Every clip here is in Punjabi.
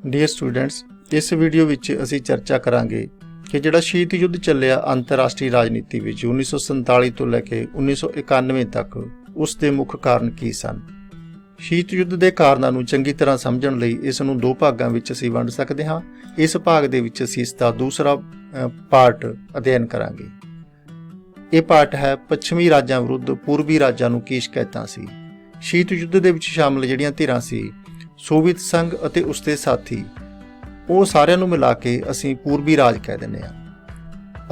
ਡੀਅਰ ਸਟੂਡੈਂਟਸ, इस वीडियो ਵਿੱਚ ਅਸੀਂ ਚਰਚਾ ਕਰਾਂਗੇ ਕਿ ਜਿਹੜਾ ਸ਼ੀਤ ਯੁੱਧ ਚੱਲਿਆ ਅੰਤਰਰਾਸ਼ਟਰੀ ਰਾਜਨੀਤੀ ਵਿੱਚ 1947 ਤੋਂ ਲੈ ਕੇ 1991 ਤੱਕ ਉਸ ਦੇ ਮੁੱਖ ਕਾਰਨ ਕੀ ਸਨ। ਸ਼ੀਤ ਯੁੱਧ ਦੇ ਕਾਰਨਾਂ ਨੂੰ ਚੰਗੀ ਤਰ੍ਹਾਂ ਸਮਝਣ ਲਈ ਇਸ ਨੂੰ ਦੋ ਭਾਗਾਂ ਵਿੱਚ ਅਸੀਂ ਵੰਡ ਸਕਦੇ ਹਾਂ। ਇਸ ਭਾਗ ਦੇ ਵਿੱਚ ਅਸੀਂ ਇਸ ਦਾ ਦੂਸਰਾ ਪਾਰਟ ਅਧਿਐਨ ਕਰਾਂਗੇ। ਇਹ ਪਾਰਟ ਹੈ ਪੱਛਮੀ ਰਾਜਾਂ ਵਿਰੁੱਧ ਪੂਰਬੀ ਰਾਜਾਂ ਨੂੰ ਕੀ ਸ਼ਿਕਾਇਤਾਂ ਸੀ। ਸ਼ੀਤ ਯੁੱਧ ਦੇ ਵਿੱਚ ਸ਼ਾਮਲ ਜਿਹੜੀਆਂ ਧਿਰਾਂ ਸੀ, ਸੋਵੀਅਤ ਸੰਘ ਅਤੇ ਉਸਦੇ ਸਾਥੀ, ਉਹ ਸਾਰਿਆਂ ਨੂੰ ਮਿਲਾ ਕੇ ਅਸੀਂ ਪੂਰਬੀ ਰਾਜ ਕਹਿ ਦਿੰਦੇ ਹਾਂ,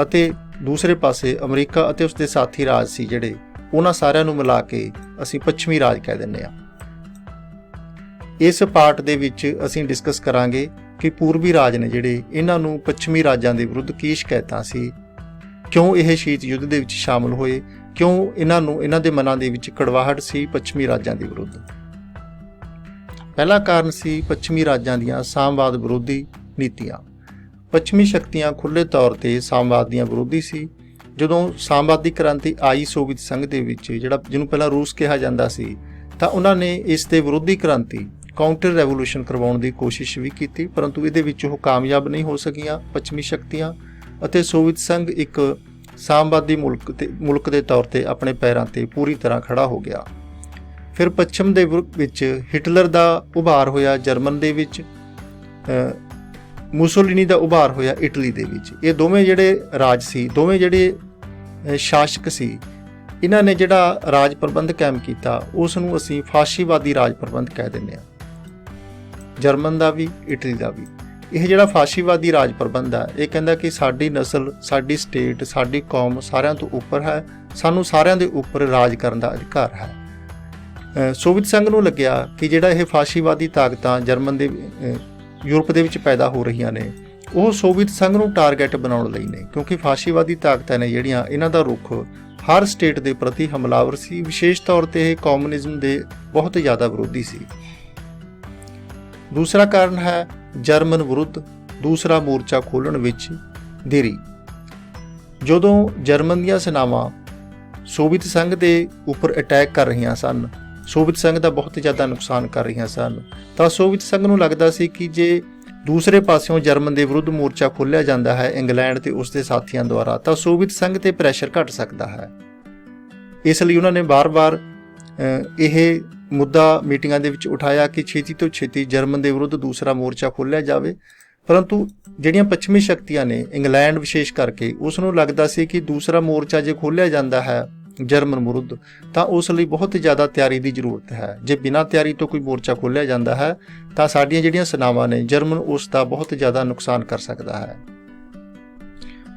ਅਤੇ ਦੂਸਰੇ ਪਾਸੇ ਅਮਰੀਕਾ ਅਤੇ ਉਸਦੇ ਸਾਥੀ ਰਾਜ ਸੀ ਜਿਹੜੇ, ਉਹਨਾਂ ਸਾਰਿਆਂ ਨੂੰ ਮਿਲਾ ਕੇ ਅਸੀਂ ਪੱਛਮੀ ਰਾਜ ਕਹਿ ਦਿੰਦੇ ਹਾਂ। ਇਸ ਪਾਰਟ ਦੇ ਵਿੱਚ ਅਸੀਂ ਡਿਸਕਸ ਕਰਾਂਗੇ ਕਿ ਪੂਰਬੀ ਰਾਜ ਨੇ ਜਿਹੜੇ, ਇਹਨਾਂ ਨੂੰ ਪੱਛਮੀ ਰਾਜਾਂ ਦੇ ਵਿਰੁੱਧ ਕੀ ਸ਼ਿਕਾਇਤਾਂ ਸੀ, ਕਿਉਂ ਇਹ ਸ਼ੀਤ ਯੁੱਧ ਦੇ ਵਿੱਚ ਸ਼ਾਮਲ ਹੋਏ, ਕਿਉਂ ਇਹਨਾਂ ਦੇ ਮਨਾਂ ਦੇ ਵਿੱਚ ਕੜਵਾਹਟ ਸੀ ਪੱਛਮੀ ਰਾਜਾਂ ਦੇ ਵਿਰੁੱਧ। ਪਹਿਲਾ ਕਾਰਨ ਸੀ ਪੱਛਮੀ ਰਾਜਾਂ ਦੀਆਂ ਸਾਮਵਾਦ ਵਿਰੋਧੀ ਨੀਤੀਆਂ। ਪੱਛਮੀ ਸ਼ਕਤੀਆਂ ਖੁੱਲ੍ਹੇ ਤੌਰ 'ਤੇ ਸਾਮਵਾਦ ਦੀਆਂ ਵਿਰੋਧੀ ਸੀ। ਜਦੋਂ ਸਾਮਵਾਦੀ ਕ੍ਰਾਂਤੀ ਆਈ ਸੋਵੀਅਤ ਸੰਘ ਦੇ ਵਿੱਚ, ਜਿਹਨੂੰ ਪਹਿਲਾਂ ਰੂਸ ਕਿਹਾ ਜਾਂਦਾ ਸੀ, ਤਾਂ ਉਹਨਾਂ ਨੇ ਇਸ ਦੇ ਵਿਰੋਧੀ ਕ੍ਰਾਂਤੀ, ਕਾਊਂਟਰ ਰੈਵੋਲੂਸ਼ਨ ਕਰਵਾਉਣ ਦੀ ਕੋਸ਼ਿਸ਼ ਵੀ ਕੀਤੀ, ਪਰੰਤੂ ਇਹਦੇ ਵਿੱਚ ਉਹ ਕਾਮਯਾਬ ਨਹੀਂ ਹੋ ਸਕੀਆਂ ਪੱਛਮੀ ਸ਼ਕਤੀਆਂ, ਅਤੇ ਸੋਵੀਅਤ ਸੰਘ ਇੱਕ ਸਾਮਵਾਦੀ ਮੁਲਕ ਦੇ ਤੌਰ 'ਤੇ ਆਪਣੇ ਪੈਰਾਂ 'ਤੇ ਪੂਰੀ ਤਰ੍ਹਾਂ ਖੜਾ ਹੋ ਗਿਆ। ਫਿਰ ਪੱਛਮ ਦੇ ਵਿੱਚ ਹਿਟਲਰ ਦਾ ਉਭਾਰ ਹੋਇਆ ਜਰਮਨ ਦੇ ਵਿੱਚ, ਮੁਸੋਲਿਨੀ ਦਾ ਉਭਾਰ ਹੋਇਆ ਇਟਲੀ ਦੇ ਵਿੱਚ। ਇਹ ਦੋਵੇਂ ਜਿਹੜੇ ਰਾਜ ਸੀ, ਦੋਵੇਂ ਜਿਹੜੇ ਸ਼ਾਸਕ ਸੀ, ਇਹਨਾਂ ਨੇ ਜਿਹੜਾ ਰਾਜ ਪ੍ਰਬੰਧ ਕਾਇਮ ਕੀਤਾ ਉਸ ਨੂੰ ਅਸੀਂ ਫਾਸ਼ੀਵਾਦੀ ਰਾਜ ਪ੍ਰਬੰਧ ਕਹਿ ਦਿੰਦੇ ਹਾਂ, ਜਰਮਨ ਦਾ ਵੀ ਇਟਲੀ ਦਾ ਵੀ। ਇਹ ਜਿਹੜਾ ਫਾਸ਼ੀਵਾਦੀ ਰਾਜ ਪ੍ਰਬੰਧ ਹੈ, ਇਹ ਕਹਿੰਦਾ ਕਿ ਸਾਡੀ ਨਸਲ, ਸਾਡੀ ਸਟੇਟ, ਸਾਡੀ ਕੌਮ ਸਾਰਿਆਂ ਤੋਂ ਉੱਪਰ ਹੈ, ਸਾਨੂੰ ਸਾਰਿਆਂ ਦੇ ਉੱਪਰ ਰਾਜ ਕਰਨ ਦਾ ਅਧਿਕਾਰ ਹੈ। ਸੋਵੀਅਤ ਸੰਘ ਨੂੰ ਲੱਗਿਆ ਕਿ ਜਿਹੜਾ ਇਹ ਫਾਸ਼ੀਵਾਦੀ ਤਾਕਤਾਂ ਯੂਰਪ ਦੇ ਵਿੱਚ ਪੈਦਾ ਹੋ ਰਹੀਆਂ ਨੇ, ਉਹ ਸੋਵੀਅਤ ਸੰਘ ਨੂੰ ਟਾਰਗੇਟ ਬਣਾਉਣ ਲਈ ਨੇ, ਕਿਉਂਕਿ ਫਾਸ਼ੀਵਾਦੀ ਤਾਕਤਾਂ ਨੇ ਜਿਹੜੀਆਂ, ਇਹਨਾਂ ਦਾ ਰੁਖ ਹਰ ਸਟੇਟ ਦੇ ਪ੍ਰਤੀ ਹਮਲਾਵਰ ਸੀ। ਵਿਸ਼ੇਸ਼ ਤੌਰ 'ਤੇ ਇਹ ਕਮਿਊਨਿਜ਼ਮ ਦੇ ਬਹੁਤ ਜ਼ਿਆਦਾ ਵਿਰੋਧੀ ਸੀ। ਦੂਸਰਾ ਕਾਰਨ ਹੈ ਜਰਮਨ ਵਿਰੁੱਧ ਦੂਸਰਾ ਮੋਰਚਾ ਖੋਲ੍ਹਣ ਵਿੱਚ ਦੇਰੀ। ਜਦੋਂ ਜਰਮਨ ਦੀਆਂ ਸੈਨਾਵਾਂ ਸੋਵੀਅਤ ਸੰਘ ਦੇ ਉੱਪਰ ਅਟੈਕ ਕਰ ਰਹੀਆਂ ਸਨ, ਸੋਵੀਅਤ ਸੰਘ ਦਾ ਬਹੁਤ ਜ਼ਿਆਦਾ ਨੁਕਸਾਨ ਕਰ ਰਹੀਆਂ ਸਨ, ਤਾਂ ਸੋਵੀਅਤ ਸੰਘ ਨੂੰ ਲੱਗਦਾ ਸੀ ਕਿ ਜੇ ਦੂਸਰੇ ਪਾਸਿਓਂ ਜਰਮਨ ਦੇ ਵਿਰੁੱਧ ਮੋਰਚਾ ਖੋਲ੍ਹਿਆ ਜਾਂਦਾ ਹੈ ਇੰਗਲੈਂਡ ਤੇ ਉਸਦੇ ਸਾਥੀਆਂ ਦੁਆਰਾ, ਤਾਂ ਸੋਵੀਅਤ ਸੰਘ 'ਤੇ ਪ੍ਰੈਸ਼ਰ ਘਟ ਸਕਦਾ ਹੈ। ਇਸ ਲਈ ਉਹਨਾਂ ਨੇ ਵਾਰ-ਵਾਰ ਇਹ ਮੁੱਦਾ ਮੀਟਿੰਗਾਂ ਦੇ ਵਿੱਚ ਉਠਾਇਆ ਕਿ ਛੇਤੀ ਤੋਂ ਛੇਤੀ ਜਰਮਨ ਦੇ ਵਿਰੁੱਧ ਦੂਸਰਾ ਮੋਰਚਾ ਖੋਲ੍ਹਿਆ ਜਾਵੇ। ਪਰੰਤੂ ਜਿਹੜੀਆਂ ਪੱਛਮੀ ਸ਼ਕਤੀਆਂ ਨੇ, ਇੰਗਲੈਂਡ ਵਿਸ਼ੇਸ਼ ਕਰਕੇ, ਉਸ ਨੂੰ ਲੱਗਦਾ ਸੀ ਕਿ ਦੂਸਰਾ ਮੋਰਚਾ ਜੇ ਖੋਲ੍ਹਿਆ ਜਾਂਦਾ ਹੈ ਜਰਮਨ ਵਿਰੁੱਧ, ਤਾਂ ਉਸ ਲਈ ਬਹੁਤ ਜ਼ਿਆਦਾ ਤਿਆਰੀ ਦੀ ਜ਼ਰੂਰਤ ਹੈ। ਜੇ ਬਿਨਾਂ ਤਿਆਰੀ ਤੋਂ ਕੋਈ ਮੋਰਚਾ ਖੋਲ੍ਹਿਆ ਜਾਂਦਾ ਹੈ ਤਾਂ ਸਾਡੀਆਂ ਜਿਹੜੀਆਂ ਸੈਨਾਵਾਂ ਨੇ, ਜਰਮਨ ਉਸ ਦਾ ਬਹੁਤ ਜ਼ਿਆਦਾ ਨੁਕਸਾਨ ਕਰ ਸਕਦਾ ਹੈ।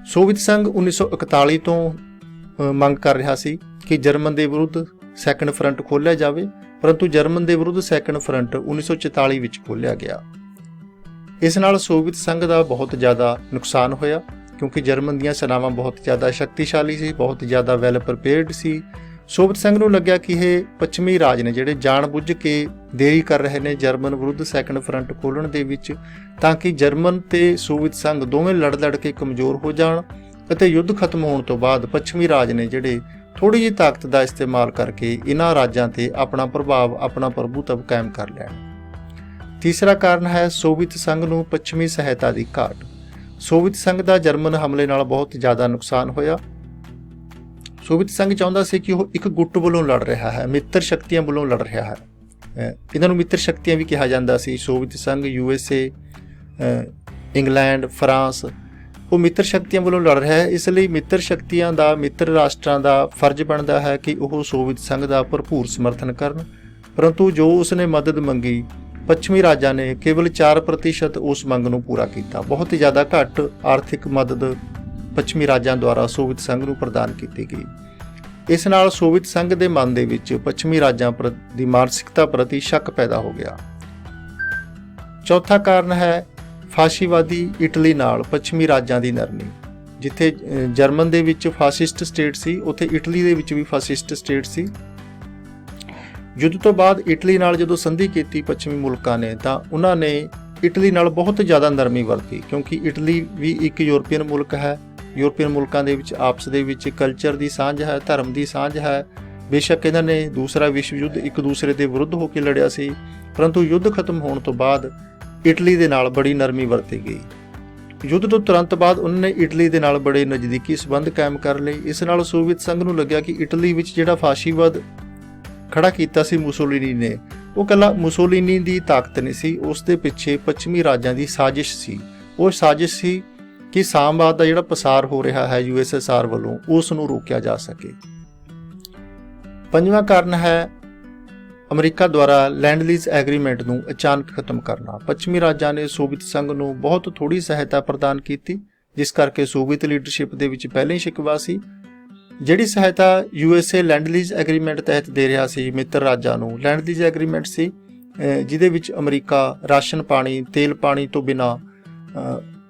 ਸੋਵੀਅਤ ਸੰਘ 1941 ਤੋਂ ਮੰਗ ਕਰ ਰਿਹਾ ਸੀ ਕਿ ਜਰਮਨ ਦੇ ਵਿਰੁੱਧ ਸੈਕੰਡ ਫਰੰਟ ਖੋਲ੍ਹਿਆ ਜਾਵੇ, ਪਰੰਤੂ ਜਰਮਨ ਦੇ ਵਿਰੁੱਧ ਸੈਕੰਡ ਫਰੰਟ 1944 ਵਿੱਚ ਖੋਲ੍ਹਿਆ ਗਿਆ। ਇਸ ਨਾਲ ਸੋਵੀਅਤ ਸੰਘ ਦਾ ਬਹੁਤ ਜ਼ਿਆਦਾ ਨੁਕਸਾਨ ਹੋਇਆ, ਕਿਉਂਕਿ ਜਰਮਨ ਦੀਆਂ ਸੈਨਾਵਾਂ ਬਹੁਤ ਜ਼ਿਆਦਾ ਸ਼ਕਤੀਸ਼ਾਲੀ ਸੀ, ਬਹੁਤ ਜ਼ਿਆਦਾ ਵੈਲ ਪ੍ਰੀਪੇਅਰਡ ਸੀ। ਸੋਵੀਅਤ ਸੰਘ ਨੂੰ ਲੱਗਿਆ ਕਿ ਇਹ ਪੱਛਮੀ ਰਾਜ ਨੇ ਜਿਹੜੇ ਜਾਣ-ਬੁੱਝ ਕੇ ਦੇਰੀ ਕਰ ਰਹੇ ਨੇ ਜਰਮਨ ਵਿਰੁੱਧ ਸੈਕੰਡ ਫਰੰਟ ਖੋਲ੍ਹਣ ਦੇ ਵਿੱਚ, ਤਾਂ ਕਿ ਜਰਮਨ ਤੇ ਸੋਵੀਅਤ ਸੰਘ ਦੋਵੇਂ ਲੜ ਕੇ ਕਮਜ਼ੋਰ ਹੋ ਜਾਣ, ਅਤੇ ਯੁੱਧ ਖਤਮ ਹੋਣ ਤੋਂ ਬਾਅਦ ਪੱਛਮੀ ਰਾਜ ਨੇ ਜਿਹੜੇ ਥੋੜ੍ਹੀ ਜਿਹੀ ਤਾਕਤ ਦਾ ਇਸਤੇਮਾਲ ਕਰਕੇ ਇਹਨਾਂ ਰਾਜਾਂ 'ਤੇ ਆਪਣਾ ਪ੍ਰਭਾਵ, ਆਪਣਾ ਪ੍ਰਭੂਤਵ ਕਾਇਮ ਕਰ ਲੈਣ। ਤੀਸਰਾ ਕਾਰਨ ਹੈ ਸੋਵੀਅਤ ਸੰਘ ਨੂੰ ਪੱਛਮੀ ਸਹਾਇਤਾ ਦੀ ਘਾਟ। ਸੋਵੀਅਤ ਸੰਘ ਦਾ ਜਰਮਨ ਹਮਲੇ ਨਾਲ ਬਹੁਤ ਜ਼ਿਆਦਾ ਨੁਕਸਾਨ ਹੋਇਆ। ਸੋਵੀਅਤ ਸੰਘ ਚਾਹੁੰਦਾ ਸੀ ਕਿ ਉਹ ਇੱਕ ਗੁੱਟ ਵੱਲੋਂ ਲੜ ਰਿਹਾ ਹੈ, ਮਿੱਤਰ ਸ਼ਕਤੀਆਂ ਵੱਲੋਂ ਲੜ ਰਿਹਾ ਹੈ। ਇਹਨਾਂ ਨੂੰ ਮਿੱਤਰ ਸ਼ਕਤੀਆਂ ਵੀ ਕਿਹਾ ਜਾਂਦਾ ਸੀ। ਸੋਵੀਅਤ ਸੰਘ, USA, ਇੰਗਲੈਂਡ, ਫਰਾਂਸ, ਉਹ ਮਿੱਤਰ ਸ਼ਕਤੀਆਂ ਵੱਲੋਂ ਲੜ ਰਿਹਾ ਹੈ। ਇਸ ਲਈ ਮਿੱਤਰ ਸ਼ਕਤੀਆਂ ਦਾ, ਮਿੱਤਰ ਰਾਸ਼ਟਰਾਂ ਦਾ ਫਰਜ਼ ਬਣਦਾ ਹੈ ਕਿ ਉਹ ਸੋਵੀਅਤ ਸੰਘ ਦਾ ਭਰਪੂਰ ਸਮਰਥਨ ਕਰਨ। ਪਰੰਤੂ ਜੋ ਉਸਨੇ ਮਦਦ ਮੰਗੀ, ਪੱਛਮੀ ਰਾਜਾਂ ਨੇ ਕੇਵਲ 4% ਉਸ ਮੰਗ ਨੂੰ ਪੂਰਾ ਕੀਤਾ। ਬਹੁਤ ਹੀ ਜ਼ਿਆਦਾ ਘੱਟ ਆਰਥਿਕ ਮਦਦ ਪੱਛਮੀ ਰਾਜਾਂ ਦੁਆਰਾ ਸੋਵੀਅਤ ਸੰਘ ਨੂੰ ਪ੍ਰਦਾਨ ਕੀਤੀ ਗਈ। ਇਸ ਨਾਲ ਸੋਵੀਅਤ ਸੰਘ ਦੇ ਮਨ ਦੇ ਵਿੱਚ ਪੱਛਮੀ ਰਾਜਾਂ ਦੀ ਮਾਨਸਿਕਤਾ ਪ੍ਰਤੀ ਸ਼ੱਕ ਪੈਦਾ ਹੋ ਗਿਆ। ਚੌਥਾ ਕਾਰਨ ਹੈ ਫਾਸ਼ੀਵਾਦੀ ਇਟਲੀ ਨਾਲ ਪੱਛਮੀ ਰਾਜਾਂ ਦੀ ਨਰਮੀ। ਜਿੱਥੇ ਜਰਮਨ ਦੇ ਵਿੱਚ ਫਾਸਿਸਟ ਸਟੇਟ ਸੀ, ਉੱਥੇ ਇਟਲੀ ਦੇ ਵਿੱਚ ਵੀ ਫਾਸਿਸਟ ਸਟੇਟ ਸੀ। ਯੁੱਧ ਤੋਂ ਬਾਅਦ ਇਟਲੀ ਨਾਲ ਜਦੋਂ ਸੰਧੀ ਕੀਤੀ ਪੱਛਮੀ ਮੁਲਕਾਂ ਨੇ, ਤਾਂ ਉਹਨਾਂ ਨੇ ਇਟਲੀ ਨਾਲ ਬਹੁਤ ਜ਼ਿਆਦਾ ਨਰਮੀ ਵਰਤੀ, ਕਿਉਂਕਿ ਇਟਲੀ ਵੀ ਇੱਕ ਯੂਰਪੀਅਨ ਮੁਲਕ ਹੈ। ਯੂਰਪੀਅਨ ਮੁਲਕਾਂ ਦੇ ਵਿੱਚ ਆਪਸ ਦੇ ਵਿੱਚ ਕਲਚਰ ਦੀ ਸਾਂਝ ਹੈ, ਧਰਮ ਦੀ ਸਾਂਝ ਹੈ। ਬੇਸ਼ੱਕ ਇਹਨਾਂ ਨੇ ਦੂਸਰਾ ਵਿਸ਼ਵ ਯੁੱਧ ਇੱਕ ਦੂਸਰੇ ਦੇ ਵਿਰੁੱਧ ਹੋ ਕੇ ਲੜਿਆ ਸੀ, ਪਰੰਤੂ ਯੁੱਧ ਖਤਮ ਹੋਣ ਤੋਂ ਬਾਅਦ ਇਟਲੀ ਦੇ ਨਾਲ ਬੜੀ ਨਰਮੀ ਵਰਤੀ ਗਈ। ਯੁੱਧ ਤੋਂ ਤੁਰੰਤ ਬਾਅਦ ਉਹਨਾਂ ਨੇ ਇਟਲੀ ਦੇ ਨਾਲ ਬੜੇ ਨਜ਼ਦੀਕੀ ਸੰਬੰਧ ਕਾਇਮ ਕਰ ਲਏ। ਇਸ ਨਾਲ ਸੋਵੀਅਤ ਸੰਘ ਨੂੰ ਲੱਗਿਆ ਕਿ ਇਟਲੀ ਵਿੱਚ ਜਿਹੜਾ ਫਾਸ਼ੀਵਾਦ ਖੜਾ ਕੀਤਾ ਸੀ ਮੁਸੋਲਿਨੀ ਨੇ, ਉਹ ਇਕੱਲਾ ਮੁਸੋਲਿਨੀ ਦੀ ਤਾਕਤ ਨਹੀਂ ਸੀ, ਉਸ ਦੇ ਪਿੱਛੇ ਪੱਛਮੀ ਰਾਜਾਂ ਦੀ ਸਾਜ਼ਿਸ਼ ਸੀ। ਉਹ ਸਾਜ਼ਿਸ਼ ਸੀ ਕਿ ਸਾਮਵਾਦ ਦਾ ਜਿਹੜਾ ਪਸਾਰ ਹੋ ਰਿਹਾ ਹੈ USSR ਵੱਲੋਂ, ਉਸ ਨੂੰ ਰੋਕਿਆ ਜਾ ਸਕੇ। ਪੰਜਵਾਂ ਕਾਰਨ ਹੈ ਅਮਰੀਕਾ ਦੁਆਰਾ ਲੈਂਡ ਲੀਜ਼ ਐਗਰੀਮੈਂਟ ਨੂੰ ਅਚਾਨਕ ਖਤਮ ਕਰਨਾ। ਪੱਛਮੀ ਰਾਜਾਂ ਨੇ ਸੋਵੀਅਤ ਸੰਘ ਨੂੰ ਬਹੁਤ ਥੋੜ੍ਹੀ ਸਹਾਇਤਾ ਪ੍ਰਦਾਨ ਕੀਤੀ, ਜਿਸ ਕਰਕੇ ਸੋਵੀਅਤ ਲੀਡਰਸ਼ਿਪ ਦੇ ਵਿੱਚ ਪਹਿਲਾਂ ਹੀ ਸ਼ਿਕਵਾ ਸੀ। ਜਿਹੜੀ ਸਹਾਇਤਾ USA ਲੈਂਡ ਲੀਜ਼ ਐਗਰੀਮੈਂਟ ਤਹਿਤ ਦੇ ਰਿਹਾ ਸੀ ਮਿੱਤਰ ਰਾਜਾਂ ਨੂੰ, ਲੈਂਡ ਲੀਜ਼ ਐਗਰੀਮੈਂਟ ਸੀ ਜਿਹਦੇ ਵਿੱਚ ਅਮਰੀਕਾ ਰਾਸ਼ਨ ਪਾਣੀ, ਤੇਲ ਪਾਣੀ ਤੋਂ ਬਿਨਾਂ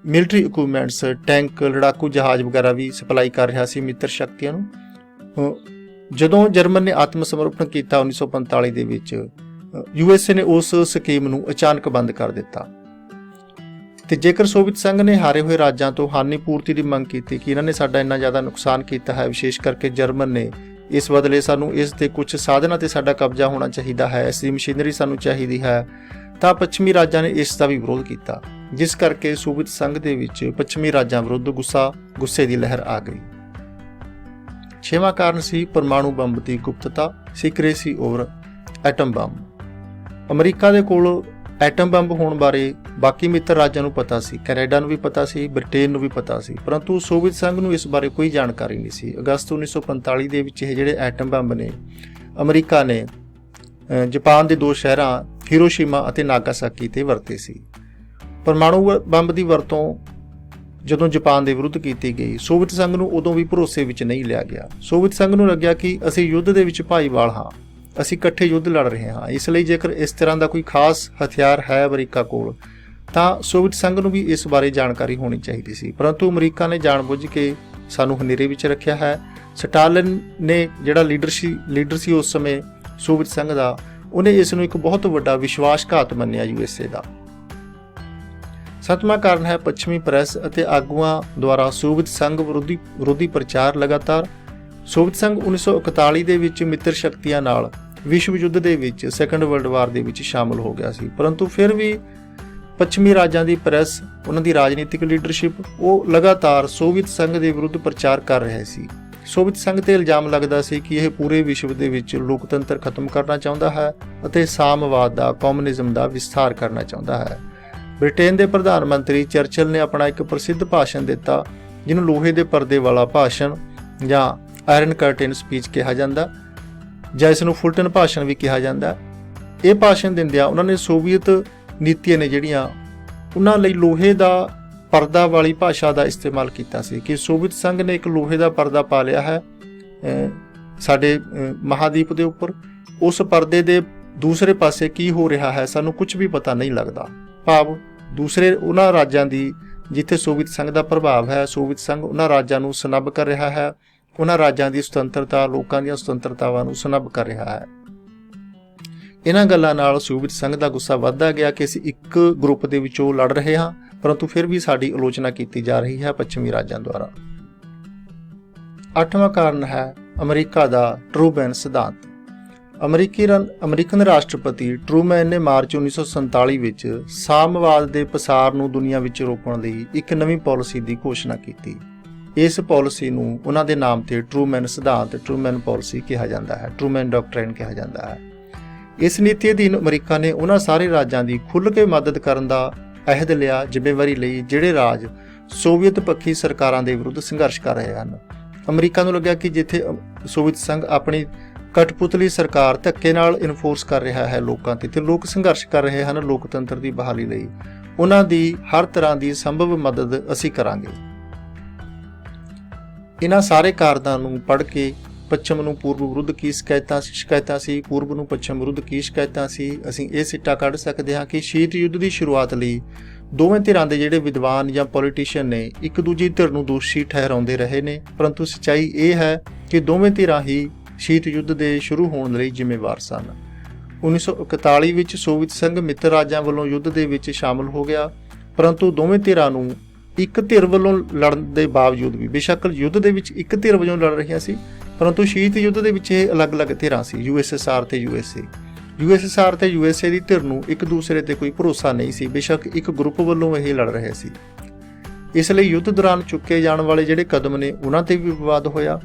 ਮਿਲਟਰੀ ਇਕੁਇਪਮੈਂਟਸ, ਟੈਂਕ, ਲੜਾਕੂ ਜਹਾਜ਼ ਵਗੈਰਾ ਵੀ ਸਪਲਾਈ ਕਰ ਰਿਹਾ ਸੀ ਮਿੱਤਰ ਸ਼ਕਤੀਆਂ ਨੂੰ। ਜਦੋਂ ਜਰਮਨ ਨੇ ਆਤਮ ਸਮਰਪਣ ਕੀਤਾ 1945 ਦੇ ਵਿੱਚ, USA ਨੇ ਉਸ ਸਕੀਮ ਨੂੰ ਅਚਾਨਕ ਬੰਦ ਕਰ ਦਿੱਤਾ। ਤੇ ਜੇਕਰ ਸੋਵੀਅਤ ਸੰਘ ਨੇ ਹਾਰੇ ਹੋਏ ਰਾਜਾਂ ਤੋਂ ਹਾਨੀ ਪੂਰਤੀ ਦੀ ਮੰਗ ਕੀਤੀ ਕਿ ਇਹਨਾਂ ਨੇ ਸਾਡਾ ਇੰਨਾ ਜ਼ਿਆਦਾ ਨੁਕਸਾਨ ਕੀਤਾ ਹੈ, ਵਿਸ਼ੇਸ਼ ਕਰਕੇ ਜਰਮਨ ਨੇ, ਇਸ ਬਦਲੇ ਸਾਨੂੰ ਇਸ ਦੇ ਕੁਝ ਸਾਧਨਾਂ ਤੇ ਸਾਡਾ ਕਬਜ਼ਾ ਹੋਣਾ ਚਾਹੀਦਾ ਹੈ, ਇਸ ਦੀ ਮਸ਼ੀਨਰੀ ਸਾਨੂੰ ਚਾਹੀਦੀ ਹੈ, ਤਾਂ ਪੱਛਮੀ ਰਾਜਾਂ ਨੇ ਇਸ ਦਾ ਵੀ ਵਿਰੋਧ ਕੀਤਾ, ਜਿਸ ਕਰਕੇ ਸੋਵੀਅਤ ਸੰਘ ਦੇ ਵਿੱਚ ਪੱਛਮੀ ਰਾਜਾਂ ਵਿਰੁੱਧ ਗੁੱਸੇ ਦੀ ਲਹਿਰ ਆ ਗਈ। ਛੇਵਾਂ ਕਾਰਨ ਸੀ ਪਰਮਾਣੂ ਬੰਬ ਦੀ ਗੁਪਤਤਾ, secrecy over atom bomb. America ਦੇ ਕੋਲ ਐਟਮ ਬੰਬ ਹੋਣ ਬਾਰੇ ਬਾਕੀ ਮਿੱਤਰ ਰਾਜਾਂ ਨੂੰ ਪਤਾ ਸੀ, ਕੈਨੇਡਾ ਨੂੰ ਵੀ ਪਤਾ ਸੀ, ਬ੍ਰਿਟੇਨ ਨੂੰ ਵੀ ਪਤਾ ਸੀ, ਪਰੰਤੂ ਸੋਵੀਅਤ ਸੰਘ ਨੂੰ ਇਸ ਬਾਰੇ ਕੋਈ ਜਾਣਕਾਰੀ ਨਹੀਂ ਸੀ। ਅਗਸਤ 1945 ਦੇ ਵਿੱਚ ਇਹ ਜਿਹੜੇ ਐਟਮ ਬੰਬ ਨੇ, ਅਮਰੀਕਾ ਨੇ ਜਾਪਾਨ ਦੇ 2 ਸ਼ਹਿਰਾਂ ਹੀਰੋਸ਼ੀਮਾ ਅਤੇ ਨਾਗਾਸਾਕੀ ਤੇ ਵਰਤੇ ਸੀ। ਪਰਮਾਣੂ ਬੰਬ ਦੀ ਵਰਤੋਂ ਜਦੋਂ ਜਾਪਾਨ ਦੇ ਵਿਰੁੱਧ ਕੀਤੀ ਗਈ, ਸੋਵੀਅਤ ਸੰਘ ਨੂੰ ਉਦੋਂ ਵੀ ਭਰੋਸੇ ਵਿੱਚ ਨਹੀਂ ਲਿਆ ਗਿਆ। ਸੋਵੀਅਤ ਸੰਘ ਨੂੰ ਲੱਗਿਆ ਕਿ ਅਸੀਂ ਯੁੱਧ ਦੇ ਵਿੱਚ ਭਾਈਵਾਲ ਹਾਂ, ਅਸੀਂ ਇਕੱਠੇ ਯੁੱਧ ਲੜ ਰਹੇ ਹਾਂ, ਇਸ ਲਈ ਜੇਕਰ ਇਸ ਤਰ੍ਹਾਂ ਦਾ ਕੋਈ ਖਾਸ ਹਥਿਆਰ ਹੈ ਅਮਰੀਕਾ ਕੋਲ, ਤਾਂ ਸੋਵੀਅਤ ਸੰਘ ਨੂੰ ਵੀ ਇਸ ਬਾਰੇ ਜਾਣਕਾਰੀ ਹੋਣੀ ਚਾਹੀਦੀ ਸੀ। ਪਰੰਤੂ ਅਮਰੀਕਾ ਨੇ ਜਾਣਬੁੱਝ ਕੇ ਸਾਨੂੰ ਹਨੇਰੇ ਵਿੱਚ ਰੱਖਿਆ ਹੈ। ਸਟਾਲਿਨ ਨੇ, ਜਿਹੜਾ ਲੀਡਰ ਸੀ ਉਸ ਸਮੇਂ ਸੋਵੀਅਤ ਸੰਘ ਦਾ, ਉਹਨੇ ਇਸ ਨੂੰ ਇੱਕ ਬਹੁਤ ਵੱਡਾ ਵਿਸ਼ਵਾਸਘਾਤ ਮੰਨਿਆ USA ਦਾ। ਸੱਤਵਾਂ ਕਾਰਨ ਹੈ ਪੱਛਮੀ ਪ੍ਰੈਸ ਅਤੇ ਆਗੂਆਂ ਦੁਆਰਾ ਸੋਵੀਅਤ ਸੰਘ ਵਿਰੋਧੀ ਪ੍ਰਚਾਰ ਲਗਾਤਾਰ। ਸੋਵੀਅਤ ਸੰਘ 1941 ਦੇ ਵਿੱਚ ਮਿੱਤਰ ਸ਼ਕਤੀਆਂ ਨਾਲ ਵਿਸ਼ਵ ਯੁੱਧ ਦੇ ਵਿੱਚ, ਸੈਕੰਡ ਵਰਲਡ ਵਾਰ ਦੇ ਵਿੱਚ ਸ਼ਾਮਲ ਹੋ ਗਿਆ ਸੀ, ਪਰੰਤੂ ਫਿਰ ਵੀ ਪੱਛਮੀ ਰਾਜਾਂ ਦੀ ਪ੍ਰੈਸ, ਉਹਨਾਂ ਦੀ ਰਾਜਨੀਤਿਕ ਲੀਡਰਸ਼ਿਪ, ਉਹ ਲਗਾਤਾਰ ਸੋਵੀਅਤ ਸੰਘ ਦੇ ਵਿਰੁੱਧ ਪ੍ਰਚਾਰ ਕਰ ਰਹੇ ਸੀ। ਸੋਵੀਅਤ ਸੰਘ ਤੇ ਇਲਜ਼ਾਮ ਲੱਗਦਾ ਸੀ ਕਿ ਇਹ ਪੂਰੇ ਵਿਸ਼ਵ ਦੇ ਵਿੱਚ ਲੋਕਤੰਤਰ ਖਤਮ ਕਰਨਾ ਚਾਹੁੰਦਾ ਹੈ ਅਤੇ ਸਾਮਵਾਦ ਦਾ, ਕਮਿਊਨਿਜ਼ਮ ਦਾ ਵਿਸਥਾਰ ਕਰਨਾ ਚਾਹੁੰਦਾ ਹੈ। ਬ੍ਰਿਟੇਨ ਦੇ ਪ੍ਰਧਾਨ ਮੰਤਰੀ ਚਰਚਿਲ ਨੇ ਆਪਣਾ ਇੱਕ ਪ੍ਰਸਿੱਧ ਭਾਸ਼ਣ ਦਿੱਤਾ, ਜਿਹਨੂੰ ਲੋਹੇ ਦੇ ਪਰਦੇ ਵਾਲਾ ਭਾਸ਼ਣ ਜਾਂ ਆਇਰਨ ਕਰਟਨ ਸਪੀਚ ਕਿਹਾ ਜਾਂਦਾ, ਜਾਂ ਇਸ ਨੂੰ ਫੁਲਟਨ ਭਾਸ਼ਣ ਵੀ ਕਿਹਾ ਜਾਂਦਾ। ਇਹ ਭਾਸ਼ਣ ਦਿੰਦਿਆਂ ਉਹਨਾਂ ਨੇ ਸੋਵੀਅਤ ਨੀਤੀਆਂ ਨੇ ਜਿਹੜੀਆਂ, ਉਹਨਾਂ ਲਈ ਲੋਹੇ ਦਾ ਪਰਦਾ ਵਾਲੀ ਭਾਸ਼ਾ ਦਾ ਇਸਤੇਮਾਲ ਕੀਤਾ ਸੀ ਕਿ ਸੋਵੀਅਤ ਸੰਘ ਨੇ ਇੱਕ ਲੋਹੇ ਦਾ ਪਰਦਾ ਪਾ ਲਿਆ ਹੈ ਸਾਡੇ ਮਹਾਦੀਪ ਦੇ ਉੱਪਰ, ਉਸ ਪਰਦੇ ਦੇ ਦੂਸਰੇ ਪਾਸੇ ਕੀ ਹੋ ਰਿਹਾ ਹੈ ਸਾਨੂੰ ਕੁਝ ਵੀ ਪਤਾ ਨਹੀਂ ਲੱਗਦਾ। ਭਾਵ ਦੂਸਰੇ ਉਹਨਾਂ ਰਾਜਾਂ ਦੀ ਜਿੱਥੇ ਸੋਵੀਅਤ ਸੰਘ ਦਾ ਪ੍ਰਭਾਵ ਹੈ, ਸੋਵੀਅਤ ਸੰਘ ਉਹਨਾਂ ਰਾਜਾਂ ਨੂੰ ਸਨੱਬ ਕਰ ਰਿਹਾ ਹੈ, ਉਹਨਾਂ ਰਾਜਾਂ ਦੀ ਸੁਤੰਤਰਤਾ, ਲੋਕਾਂ ਦੀਆਂ ਸੁਤੰਤਰਤਾਵਾਂ ਨੂੰ ਸਨੱਬ ਕਰ ਰਿਹਾ ਹੈ। ਇਹਨਾਂ ਗੱਲਾਂ ਨਾਲ ਸੋਵੀਅਤ ਸੰਘ ਦਾ ਗੁੱਸਾ ਵੱਧਦਾ ਗਿਆ ਕਿ ਅਸੀਂ ਇੱਕ ਗਰੁੱਪ ਦੇ ਵਿੱਚੋਂ ਲੜ ਰਹੇ ਹਾਂ, ਪਰੰਤੂ ਫਿਰ ਵੀ ਸਾਡੀ ਆਲੋਚਨਾ ਕੀਤੀ ਜਾ ਰਹੀ ਹੈ ਪੱਛਮੀ ਰਾਜਾਂ ਦੁਆਰਾ। 8ਵਾਂ ਕਾਰਨ ਹੈ ਅਮਰੀਕਾ ਦਾ ਟਰੂਮੈਨ ਸਿਧਾਂਤ। ਅਮਰੀਕਨ ਰਾਸ਼ਟਰਪਤੀ ਟਰੂਮੈਨ ਨੇ ਮਾਰਚ 1947 ਵਿੱਚ ਸਾਮਵਾਦ ਦੇ ਪਸਾਰ ਨੂੰ ਦੁਨੀਆ ਵਿੱਚ ਰੋਕਣ ਲਈ ਇੱਕ ਨਵੀਂ ਪਾਲਿਸੀ ਦੀ ਘੋਸ਼ਣਾ ਕੀਤੀ। ਇਸ ਪਾਲਿਸੀ ਨੂੰ ਉਹਨਾਂ ਦੇ ਨਾਮ ਤੇ ਟਰੂਮੈਨ ਸਿਧਾਂਤ, ਟਰੂਮੈਨ ਪਾਲਿਸੀ ਕਿਹਾ ਜਾਂਦਾ ਹੈ, ਟਰੂਮੈਨ ਡਾਕਟ੍ਰਾਈਨ ਕਿਹਾ ਜਾਂਦਾ ਹੈ। ਇਸ ਨੀਤੀ ਅਧੀਨ ਅਮਰੀਕਾ ਨੇ ਉਹਨਾਂ ਸਾਰੇ ਰਾਜਾਂ ਦੀ ਖੁੱਲ੍ਹ ਕੇ ਮਦਦ ਕਰਨ ਦਾ ਅਹਿਦ ਲਿਆ, ਜ਼ਿੰਮੇਵਾਰੀ ਲਈ ਜਿਹੜੇ ਰਾਜ ਸੋਵੀਅਤ ਪੱਖੀ ਸਰਕਾਰਾਂ ਦੇ ਵਿਰੁੱਧ ਸੰਘਰਸ਼ ਕਰ ਰਹੇ ਹਨ। ਅਮਰੀਕਾ ਨੂੰ ਲੱਗਿਆ ਕਿ ਜਿੱਥੇ ਸੋਵੀਅਤ ਸੰਘ ਆਪਣੀ ਕਠਪੁਤਲੀ ਸਰਕਾਰ ਧੱਕੇ ਨਾਲ ਇਨਫੋਰਸ ਕਰ ਰਿਹਾ ਹੈ ਲੋਕਾਂ ਤੇ ਲੋਕ ਸੰਘਰਸ਼ ਕਰ ਰਹੇ ਹਨ ਲੋਕਤੰਤਰ ਦੀ ਬਹਾਲੀ ਲਈ, ਉਹਨਾਂ ਦੀ ਹਰ ਤਰ੍ਹਾਂ ਦੀ ਸੰਭਵ ਮਦਦ ਅਸੀਂ ਕਰਾਂਗੇ। ਇਹਨਾਂ ਸਾਰੇ ਕਾਰਨਾਂ ਨੂੰ ਪੜ੍ਹ ਕੇ ਪੱਛਮ ਨੂੰ ਪੂਰਬ ਵਿਰੁੱਧ ਕੀ ਸ਼ਿਕਾਇਤਾਂ ਸੀ, ਪੂਰਬ ਨੂੰ ਪੱਛਮ ਵਿਰੁੱਧ ਕੀ ਸ਼ਿਕਾਇਤਾਂ ਸੀ, ਅਸੀਂ ਇਹ ਸਿੱਟਾ ਕੱਢ ਸਕਦੇ ਹਾਂ ਕਿ ਸ਼ੀਤ ਯੁੱਧ ਦੀ ਸ਼ੁਰੂਆਤ ਲਈ ਦੋਵੇਂ ਧਿਰਾਂ ਦੇ ਜਿਹੜੇ ਵਿਦਵਾਨ ਜਾਂ ਪੋਲੀਟੀਸ਼ੀਅਨ ਨੇ ਇੱਕ ਦੂਜੀ ਧਿਰ ਨੂੰ ਦੋਸ਼ੀ ਠਹਿਰਾਉਂਦੇ ਰਹੇ ਨੇ, ਪਰੰਤੂ ਸੱਚਾਈ ਇਹ ਹੈ ਕਿ ਦੋਵੇਂ ਧਿਰਾਂ ਹੀ ਸ਼ੀਤ ਯੁੱਧ ਦੇ ਸ਼ੁਰੂ ਹੋਣ ਲਈ ਜ਼ਿੰਮੇਵਾਰ ਸਨ। 1941 ਵਿੱਚ ਸੋਵੀਅਤ ਸੰਘ ਮਿੱਤਰ ਰਾਜਾਂ ਵੱਲੋਂ ਯੁੱਧ ਦੇ ਵਿੱਚ ਸ਼ਾਮਲ ਹੋ ਗਿਆ, ਪਰੰਤੂ ਦੋਵੇਂ ਧਿਰਾਂ ਨੂੰ ਇੱਕ ਧਿਰ ਵੱਲੋਂ ਲੜਨ ਦੇ ਬਾਵਜੂਦ ਵੀ, ਬੇਸ਼ੱਕ ਯੁੱਧ ਦੇ ਵਿੱਚ ਇੱਕ ਧਿਰ ਵਜੋਂ ਲੜ ਰਹੀਆਂ ਸੀ, ਪਰੰਤੂ ਸ਼ੀਤ ਯੁੱਧ ਦੇ ਵਿੱਚ ਇਹ ਅਲੱਗ-ਅਲੱਗ ਧਿਰਾਂ ਸੀ, USSR ਤੇ USA। USSR ਤੇ USA ਦੀ ਧਿਰ ਨੂੰ ਇੱਕ ਦੂਸਰੇ ਤੇ ਕੋਈ ਭਰੋਸਾ ਨਹੀਂ ਸੀ, ਬੇਸ਼ੱਕ ਇੱਕ ਗਰੁੱਪ ਵੱਲੋਂ ਇਹ ਲੜ ਰਹੇ ਸੀ। ਇਸ ਲਈ ਯੁੱਧ ਦੌਰਾਨ ਚੁੱਕੇ ਜਾਣ ਵਾਲੇ ਜਿਹੜੇ ਕਦਮ ਨੇ ਉਹਨਾਂ ਤੇ ਵੀ ਵਿਵਾਦ ਹੋਇਆ।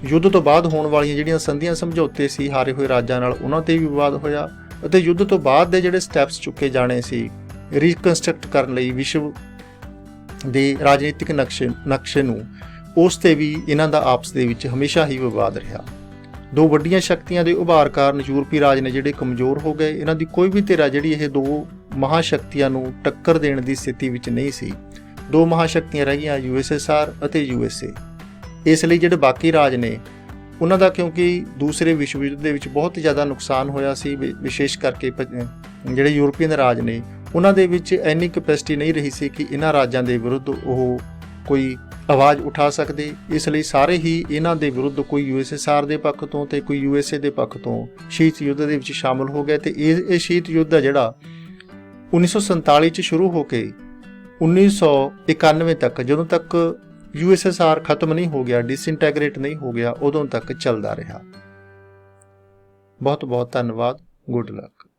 ਯੁੱਧ ਤੋਂ ਬਾਅਦ ਹੋਣ ਵਾਲੀਆਂ ਜਿਹੜੀਆਂ ਸੰਧੀਆਂ ਸਮਝੌਤੇ ਸੀ ਹਾਰੇ ਹੋਏ ਰਾਜਾਂ ਨਾਲ, ਉਹਨਾਂ ਤੇ ਵੀ ਵਿਵਾਦ ਹੋਇਆ। ਅਤੇ ਯੁੱਧ ਤੋਂ ਬਾਅਦ ਦੇ ਜਿਹੜੇ ਸਟੈਪਸ ਚੁੱਕੇ ਜਾਣੇ ਸੀ ਰੀਕਨਸਟਰਕਟ ਕਰਨ ਲਈ ਵਿਸ਼ਵ ਦੇ ਰਾਜਨੀਤਿਕ ਨਕਸ਼ੇ ਨੂੰ, ਉਸ ਤੇ ਵੀ ਇਹਨਾਂ ਦਾ ਆਪਸ ਦੇ ਵਿੱਚ ਹਮੇਸ਼ਾ ਹੀ ਵਿਵਾਦ ਰਿਹਾ। ਦੋ ਵੱਡੀਆਂ ਸ਼ਕਤੀਆਂ ਦੇ ਉਭਾਰ ਕਾਰਨ ਯੂਰਪੀ ਰਾਜ ਨੇ ਜਿਹੜੇ ਕਮਜ਼ੋਰ ਹੋ ਗਏ। ਇਹਨਾਂ ਦੀ ਕੋਈ ਵੀ ਧਿਰ ਜਿਹੜੀ ਇਹ ਦੋ ਮਹਾਸ਼ਕਤੀਆਂ ਨੂੰ ਟੱਕਰ ਦੇਣ ਦੀ ਸਥਿਤੀ ਵਿੱਚ ਨਹੀਂ ਸੀ। ਦੋ ਮਹਾਸ਼ਕਤੀਆਂ ਰਹਿ ਗਈਆਂ USSR ਅਤੇ USA। ਇਸ ਲਈ ਜਿਹੜੇ ਬਾਕੀ ਰਾਜ ਨੇ ਉਹਨਾਂ ਦਾ, ਕਿਉਂਕਿ ਦੂਸਰੇ ਵਿਸ਼ਵ ਯੁੱਧ ਦੇ ਵਿੱਚ ਬਹੁਤ ਜ਼ਿਆਦਾ ਨੁਕਸਾਨ ਹੋਇਆ ਸੀ, ਵਿਸ਼ੇਸ਼ ਕਰਕੇ ਜਿਹੜੇ ਯੂਰਪੀਅਨ ਰਾਜ ਨੇ ਉਹਨਾਂ ਦੇ ਵਿੱਚ ਇੰਨੀ ਕੈਪੈਸਿਟੀ ਨਹੀਂ ਰਹੀ ਸੀ ਕਿ ਇਹਨਾਂ ਰਾਜਾਂ ਦੇ ਵਿਰੁੱਧ ਉਹ ਕੋਈ ਆਵਾਜ਼ ਉਠਾ ਸਕਦੇ। ਇਸ ਲਈ ਸਾਰੇ ਹੀ ਇਹਨਾਂ ਦੇ ਵਿਰੁੱਧ ਕੋਈ USSR ਦੇ ਪੱਖ ਤੋਂ ਤੇ ਕੋਈ USA ਦੇ ਪੱਖ ਤੋਂ ਸ਼ੀਤ ਯੁੱਧ ਦੇ ਵਿੱਚ ਸ਼ਾਮਲ ਹੋ ਗਏ। ਤੇ ਇਹ ਸ਼ੀਤ ਯੁੱਧ ਹੈ ਜਿਹੜਾ 1947 'ਚ ਸ਼ੁਰੂ ਹੋ ਕੇ 1991 ਤੱਕ, ਜਦੋਂ ਤੱਕ USSR ਖਤਮ ਨਹੀਂ ਹੋ ਗਿਆ, ਡਿਸਇੰਟੈਗਰੇਟ ਨਹੀਂ ਹੋ ਗਿਆ, ਉਦੋਂ ਤੱਕ ਚੱਲਦਾ ਰਿਹਾ। ਬਹੁਤ ਬਹੁਤ ਧੰਨਵਾਦ। Good luck.